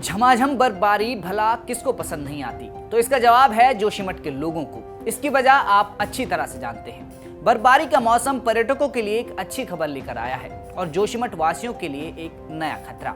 झमाझम बर्फबारी भला किसको पसंद नहीं आती, तो इसका जवाब है जोशीमठ के लोगों को। इसकी वजह आप अच्छी तरह से जानते हैं। बर्फबारी का मौसम पर्यटकों के लिए एक अच्छी खबर लेकर आया है और जोशीमठ वासियों के लिए एक नया खतरा।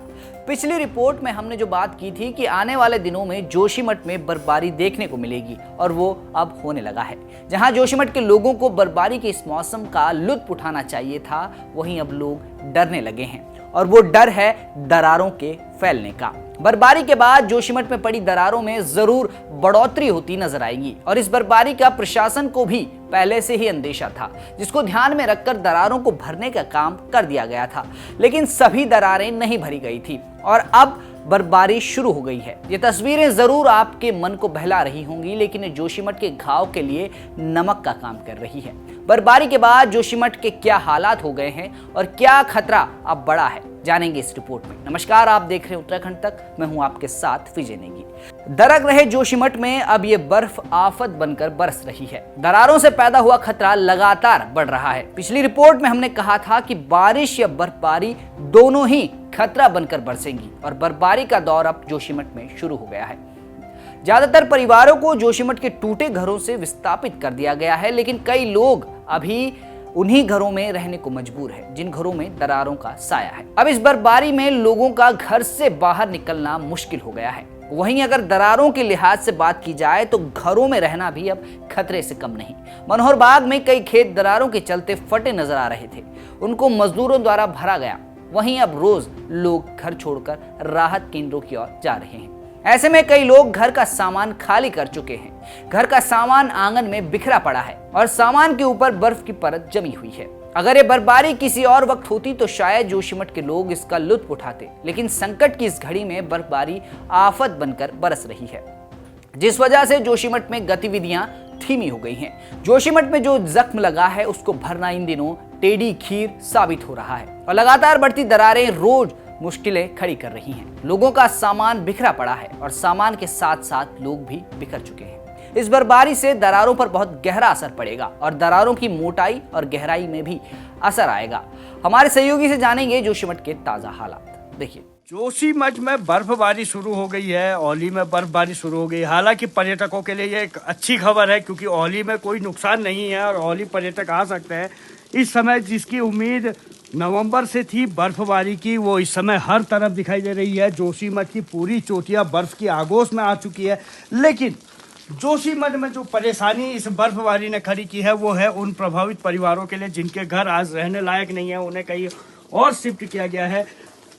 पिछली रिपोर्ट में हमने जो बात की थी कि आने वाले दिनों में जोशीमठ में बर्फबारी देखने को मिलेगी और वो अब होने लगा है। जहां जोशीमठ के लोगों को बर्फबारी के इस मौसम का लुत्फ उठाना चाहिए था, वहीं अब लोग डरने लगे हैं और वो डर है दरारों के फैलने का। बर्फबारी के बाद जोशीमठ में पड़ी दरारों में जरूर बढ़ोतरी होती नजर आएगी और इस बर्फबारी का प्रशासन को भी पहले से ही अंदेशा था, जिसको ध्यान में रखकर दरारों को भरने का काम कर दिया गया था। लेकिन सभी दरारें नहीं भरी गई थी और अब बर्फबारी शुरू हो गई है। ये तस्वीरें जरूर आपके मन को बहला रही होंगी, लेकिन ये जोशीमठ के घाव के लिए नमक का काम कर रही है। बर्फबारी के बाद जोशीमठ के क्या हालात हो गए हैं और क्या खतरा अब बड़ा है, जानेंगे इस रिपोर्ट में। नमस्कार, आप देख रहे हैं उत्तराखंड तक, मैं हूं आपके साथ विजय नेगी। दरक रहे जोशीमठ में अब ये बर्फ आफत बनकर बरस रही है। दरारों से पैदा हुआ खतरा लगातार बढ़ रहा है। पिछली रिपोर्ट में हमने कहा था कि बारिश या बर्फबारी दोनों ही खतरा बनकर बरसेंगी और बर्फबारी का दौर अब जोशीमठ में शुरू हो गया है। ज्यादातर परिवारों को जोशीमठ के टूटे घरों से विस्थापित कर दिया गया है, लेकिन कई लोग अभी उन्हीं घरों में रहने को मजबूर है जिन घरों में दरारों का साया है। अब इस बर्फबारी में लोगों का घर से बाहर निकलना मुश्किल हो गया है। वहीं अगर दरारों के लिहाज से बात की जाए तो घरों में रहना भी अब खतरे से कम नहीं। मनोहर बाग में कई खेत दरारों के चलते फटे नजर आ रहे थे, उनको मजदूरों द्वारा भरा गया। वहीं अब रोज लोग घर छोड़कर राहत केंद्रों की ओर जा रहे हैं। ऐसे में कई लोग घर का सामान खाली कर चुके हैं। घर का सामान आंगन में बिखरा पड़ा है और सामान के ऊपर बर्फ की परत जमी हुई है। अगर ये बर्फबारी किसी और वक्त होती तो शायद जोशीमठ के लोग इसका लुत्फ उठाते, लेकिन संकट की इस घड़ी में बर्फबारी आफत बनकर बरस रही है, जिस वजह से जोशीमठ में गतिविधियां धीमी हो गई हैं। जोशीमठ में जो जख्म लगा है उसको भरना इन दिनों टेढ़ी खीर साबित हो रहा है और लगातार बढ़ती दरारें रोज मुश्किलें खड़ी कर रही हैं। लोगों का सामान बिखरा पड़ा है और सामान के साथ साथ लोग भी बिखर चुके हैं। इस बर्फबारी से दरारों पर बहुत गहरा असर पड़ेगा और दरारों की मोटाई और गहराई में भी असर आएगा। हमारे सहयोगी से जानेंगे जोशीमठ के ताजा हालात। देखिए, जोशीमठ में बर्फबारी शुरू हो गई है। औली में बर्फबारी शुरू हो गई। हालांकि पर्यटकों के लिए ये एक अच्छी खबर है, क्योंकि औली में कोई नुकसान नहीं है और औली पर्यटक आ सकते हैं। इस समय जिसकी उम्मीद नवंबर से थी बर्फबारी की, वो इस समय हर तरफ दिखाई दे रही है। जोशीमठ की पूरी चोटियां बर्फ की आगोश में आ चुकी है। लेकिन जोशीमठ में जो परेशानी इस बर्फबारी ने खड़ी की है, वो है उन प्रभावित परिवारों के लिए जिनके घर आज रहने लायक नहीं है। उन्हें कहीं और शिफ्ट किया गया है।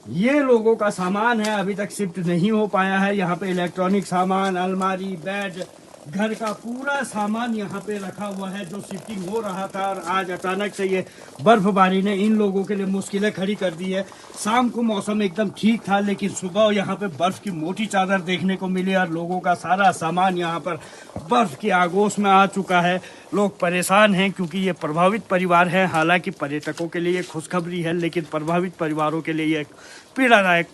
ये लोगों का सामान है, अभी तक शिफ्ट नहीं हो पाया है। यहाँ पे इलेक्ट्रॉनिक सामान, अलमारी, बेड, घर का पूरा सामान यहाँ पे रखा हुआ है जो शिफ्टिंग हो रहा था। और आज अचानक से ये बर्फबारी ने इन लोगों के लिए मुश्किलें खड़ी कर दी है। शाम को मौसम एकदम ठीक था, लेकिन सुबह यहाँ पे बर्फ की मोटी चादर देखने को मिली और लोगों का सारा सामान यहाँ पर बर्फ की आगोश में आ चुका है। लोग परेशान हैं क्योंकि ये प्रभावित परिवार हैं। हालांकि पर्यटकों के लिए खुशखबरी है, लेकिन प्रभावित परिवारों के लिए एक पीड़ादायक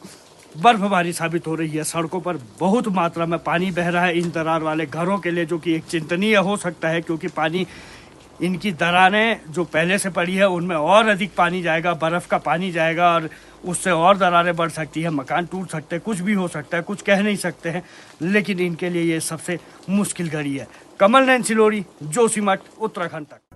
बर्फबारी साबित हो रही है। सड़कों पर बहुत मात्रा में पानी बह रहा है इन दरार वाले घरों के लिए, जो कि एक चिंतनीय हो सकता है, क्योंकि पानी, इनकी दरारें जो पहले से पड़ी है उनमें और अधिक पानी जाएगा, बर्फ का पानी जाएगा और उससे और दरारें बढ़ सकती है। मकान टूट सकते हैं, कुछ भी हो सकता है, कुछ कह नहीं सकते हैं। लेकिन इनके लिए ये सबसे मुश्किल घड़ी है। कमल नैन सिलोरी, जोशीमठ, उत्तराखंड तक।